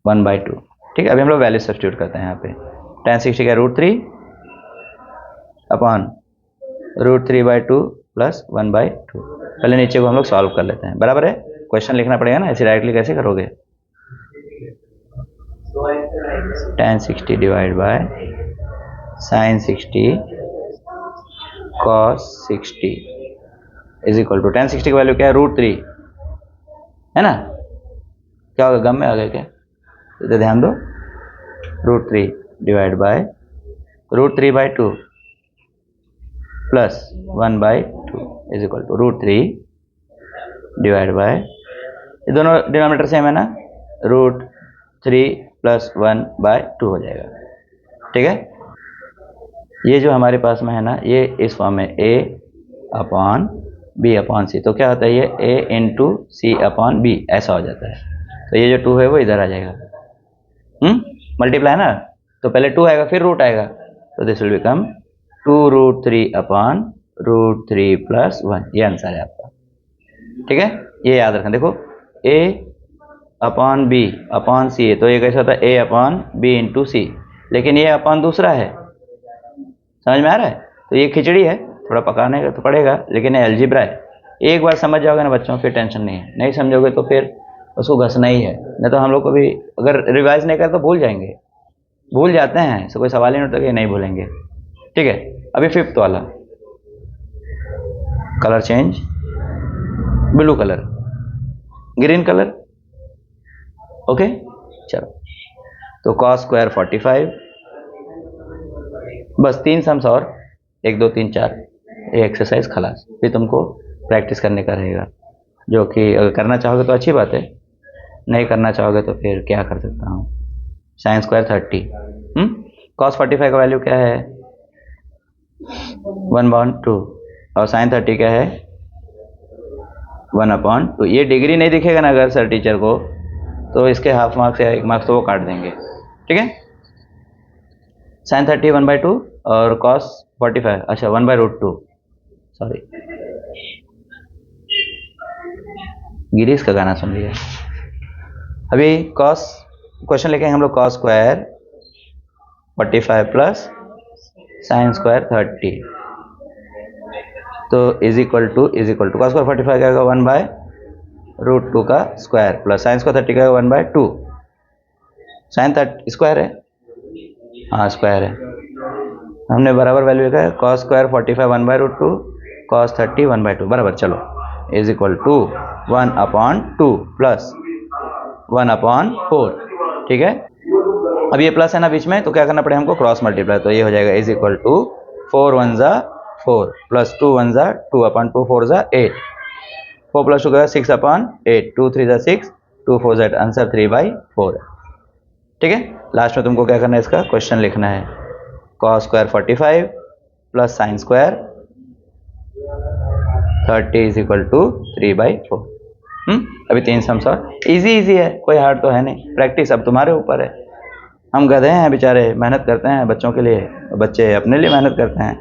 S1: 1/2। ठीक है, अभी हम लोग वैल्यू सब्स्टिट्यूट करते हैं यहाँ पे। tan 60 का √3 अपॉन √3/2 प्लस 1/2। पहले नीचे को हम लोग सॉल्व कर लेते हैं, बराबर है। क्वेश्चन लिखना पड़ेगा ना, ऐसे डायरेक्टली कैसे करोगे। tan 60 divide by sin 60 cos 60 is equal to tan 60 की वैल्यू क्या है, √3 है ना। क्या होगा, गम में आ गया क्या, तो ध्यान दो। √3 divide by √3/2 plus 1/2 is equal to √3 divide by, ये दोनों डिनोमिनेटर सेम है ना, √3 + 1/2 हो जाएगा। ठीक है, ये जो हमारे पास में है ना, ये इस फॉर्म में A/B/C। तो क्या होता है, ये A × C/B ऐसा हो जाता है। तो ये जो 2 है वो इधर आ जाएगा, मल्टीप्लाई है ना, तो पहले 2 आएगा फिर रूट आएगा, तो दिस विल बिकम 2√3/√3 + 1। ये आंसर है आपका। ठीक है, ये याद रखना। देखो A/B/C, तो ये कैसा होता है, A/B × C, लेकिन ये अपॉन दूसरा है, समझ में आ रहा है। तो ये खिचड़ी है, थोड़ा पकाने का तो पड़ेगा, लेकिन ये अलजेब्रा है। एक बार समझ जाओगे ना बच्चों, फिर टेंशन नहीं है। नहीं समझोगे तो फिर उसको घसना ही है, नहीं तो हम लोग को भी अगर रिवाइज नहीं कर तो भूल जाएंगे, भूल जाते हैं, सो कोई सवाल ही नहीं होता कि नहीं भूलेंगे। ठीक है, अभी 5th वाला, colour change, blue colour, green colour. Okay, चलो, तो cos² 45, बस 3 सम्स और 1 2 3 4 ये एक्सरसाइज खलास। फिर तुमको प्रैक्टिस करने का रहेगा, जो कि अगर करना चाहोगे तो अच्छी बात है, नहीं करना चाहोगे तो फिर क्या कर सकता हूँ। sin² 30, cos 45 का वैल्यू क्या है, 1/2, और sin 30 क्या है, 1/2। ये डिग्री नहीं दिखेगा ना अगर सर टीचर को, तो इसके हाफ मार्क्स या 1 मार्क्स तो वो काट देंगे। ठीक है, sin 30 1/2 और cos 45 अच्छा 1/√2, सॉरी, गिरीश का गाना सुन लिया। अभी cos क्वेश्चन लेके हम लोग cos² 45 प्लस sin² 30, तो इज इक्वल टू cos² 45 का 1/√2 का स्क्वायर प्लस sin² 30 का 1/2। sin 30 स्क्वायर है, हाँ स्क्वायर है, हमने बराबर वैल्यू लिखा है, cos² 45 1/√2, cos 30 1/2, बराबर। चलो, इज इक्वल टू 1/2 प्लस 1/4। ठीक है, अब ये प्लस है ना बीच में, तो क्या करना पड़ेगा हमको, क्रॉस मल्टीप्लाई। तो ये हो जाएगा इज इक्वल टू 4 1 ज़ा 4 प्लस 2 1 ज़ा 2/2, 4 ज़ा 8, 4 + 2 का 6/8, 2 3 ज़ा 6, 2 4 ज़ा 8, आंसर 3/4 है। ठीक है, लास्ट में तुमको क्या करना है, इसका क्वेश्चन लिखना है, cos² 45 plus sin² 30 is equal to 3/4। अभी 3 सम्स और, इजी है, कोई हार्ड तो है नहीं। प्रैक्टिस अब तुम्हारे ऊपर है, हम गधे हैं बेचारे, मेहनत करते हैं बच्चों के लिए, बच्चे अपने लिए मेहनत करते हैं।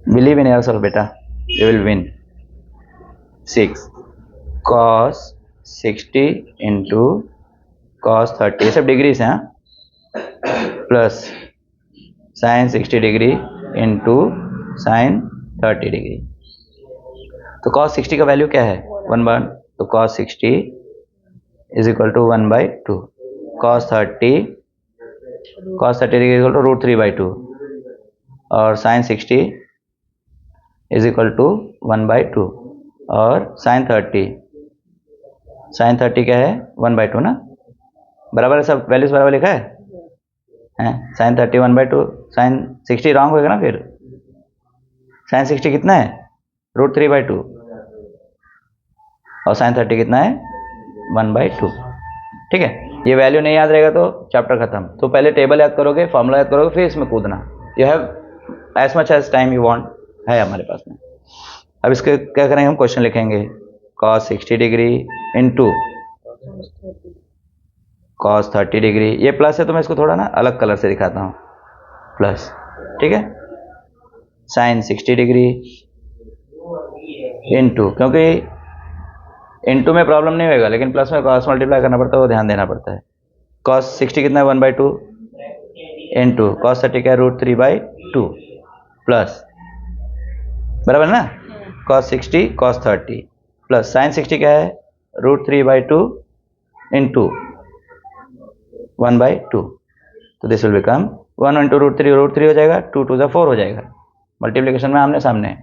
S1: बिलीव इन योरसेल्फ बेटा, you will win. 6 cos 60 into cos 30, ये सब डिग्री से, plus sin 60 degree into sin 30 degree. तो cos 60 का वैल्यू क्या है 1/, तो cos 60 is equal to 1/2, cos 30 degree equal to √3/2 और sin 60 इज इक्वल टू 1/2 और sin 30 क्या है 1/2 ना, बराबर है, सब वैल्यूज बराबर लिखा है sin 30 1/2, sin 60 रॉन्ग होएगा ना, फिर sin 60 कितना है √3/2 और sin 30 कितना है 1/2। ठीक है, ये वैल्यू नहीं याद रहेगा तो चैप्टर खत्म। तो पहले टेबल याद करोगे, फॉर्मूला याद करोगे, फिर इसमें कूदना। You have as much as time you want है हमारे पास में। अब इसके क्या करेंगे, हम क्वेश्चन लिखेंगे cos 60 degree into cos 30 degree, ये प्लस है तो मैं इसको थोड़ा ना अलग कलर से दिखाता हूँ, प्लस, ठीक है, sin 60 डिग्री इंटू, क्योंकि इंटू में प्रॉब्लम नहीं होगा, लेकिन प्लस में cos मल्टीप्लाई करना पड़ता है, वो ध्यान देना पड़ता है। cos 60 कितना है 1/2 इंटू cos 30 क्या है √3/2 प्लस, बराबर ना, cos 60 cos 30 प्लस sin 60 क्या है √3/2 इंटू 1/2, तो दिस विल बिकम 1 इंटू √3 हो जाएगा, 2 2 4 हो जाएगा, मल्टीप्लिकेशन में आमने सामने,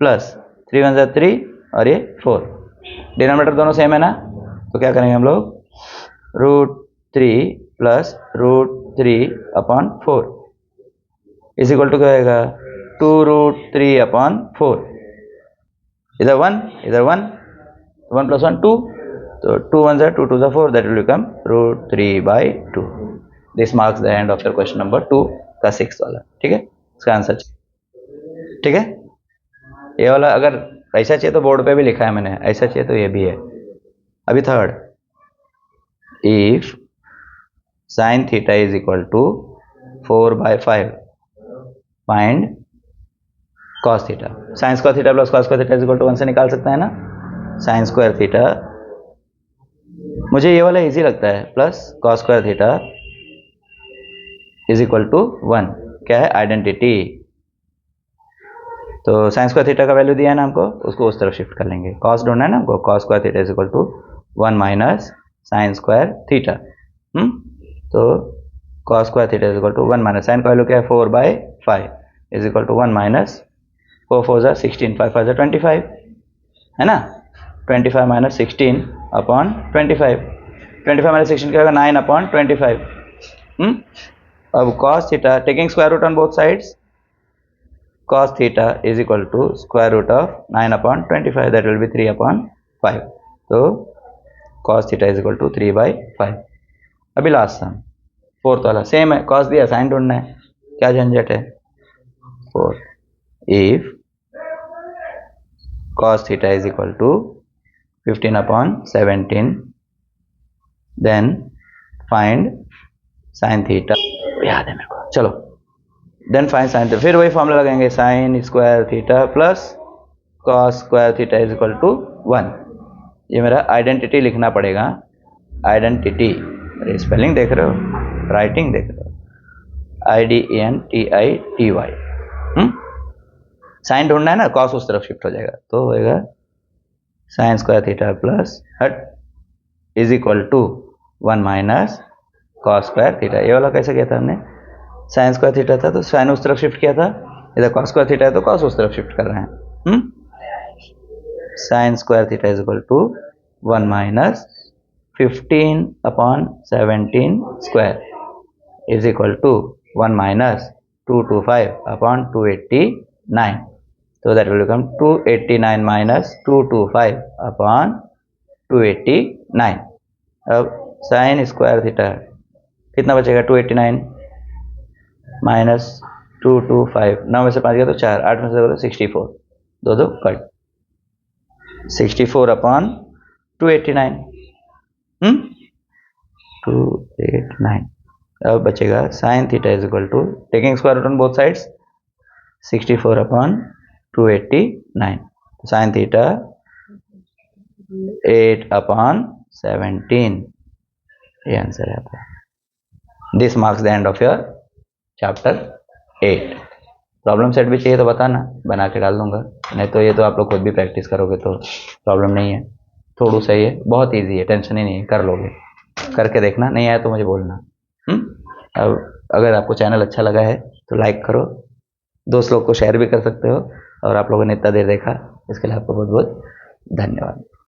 S1: प्लस 3 1 3 और ये 4, डिनोमिनेटर दोनों सेम है ना, तो क्या करेंगे हम लोग √3 प्लस √3/4 इज इक्वल टू क्या आएगा 2√3/4, इधर 1 इधर 1, 1 + 1 2, तो 2 1 2 2 4, that will become √3/2। This marks the end of your question number 2 का 6 वाला। ठीक है, इसका आंसर, ठीक है, ये वाला अगर ऐसा चाहिए तो बोर्ड पे भी लिखा है मैंने, ऐसा चाहिए तो ये भी है। अभी third, if sin theta is equal to 4/5 find cos theta. sin square theta plus cos square theta is equal to 1 से निकाल सकते हैं ना, sin स्क्वायर थीटा, मुझे ये वाला इजी लगता है, plus cos square theta is equal to 1, क्या है आइडेंटिटी, तो sin स्क्वायर थीटा का वैल्यू दिया है ना हमको, उसको उस तरफ शिफ्ट कर लेंगे, cos ढूंढना है ना हमको, cos square theta is equal to 1 minus sin square theta, तो cos square theta is equal to 1 minus sin का वैल्यू क्या है 4/5 इज इक्वल टू 1 माइनस 4 4 जा 16, 5 5 जा 25 है ना, 25 माइनस 16 अपॉन 25, 25 माइनस 16 क्या होगा 9/25। अब cos theta taking square root on both sides, cos theta is equal to square root of 9/25, that will be 3/5, तो cos theta is equal to 3/5। अभी last sum fourth वाला सेम है, cos दिया sine ढूंढना है, क्या झंझट है, 4 if cos theta is equal to 15/17, then find sin theta, याद है मेरे को, चलो, देन फाइंड sin थीटा, फिर वही फॉर्मूला लगाएंगे sin square theta plus cos square theta is equal to 1, ये मेरा आइडेंटिटी लिखना पड़ेगा, आइडेंटिटी, स्पेलिंग देख रहे हो, राइटिंग देख रहे हो, IDENTITY, साइन ढूंढना है ना, cos उस तरफ शिफ्ट हो जाएगा, तो होएगा sin स्क्वायर थीटा प्लस हट is equal to 1 minus cos square theta. ये वाला कैसे किया था हमने, sin स्क्वायर थीटा था तो sin उस तरफ शिफ्ट किया था, इधर cos स्क्वायर थीटा है तो cos उस तरफ शिफ्ट कर रहे हैं, sin square theta is equal to 1 minus 15/17 square is equal to 1 minus 225/289, so that will become 289 minus 225/289। अब sin स्क्वायर थीटा कितना बचेगा 289 माइनस 225, 9 में से 5 गया तो 4, 8 में से तो 64, 2 2 कट, 64/289, 289। अब बचेगा sin theta is equal to taking square root on both sides 64/289, sin theta 8/17, ये आंसर है। This marks the end of your chapter 8। Problem set भी चाहिए तो बताना, बना के डाल दूंगा। नहीं तो ये तो आप लोग खुद भी प्रैक्टिस करोगे तो प्रॉब्लम नहीं है, थोड़ा सा ही है, बहुत ईजी है, टेंशन ही नहीं है, कर लोगे। करके देखना, नहीं आया तो मुझे बोलना। अब अगर आपको चैनल अच्छा लगा है तो लाइक करो, दोस्त लोग को शेयर भी कर सकते हो, और आप लोगों ने इतना देर देखा इसके लिए आपको बहुत बहुत धन्यवाद।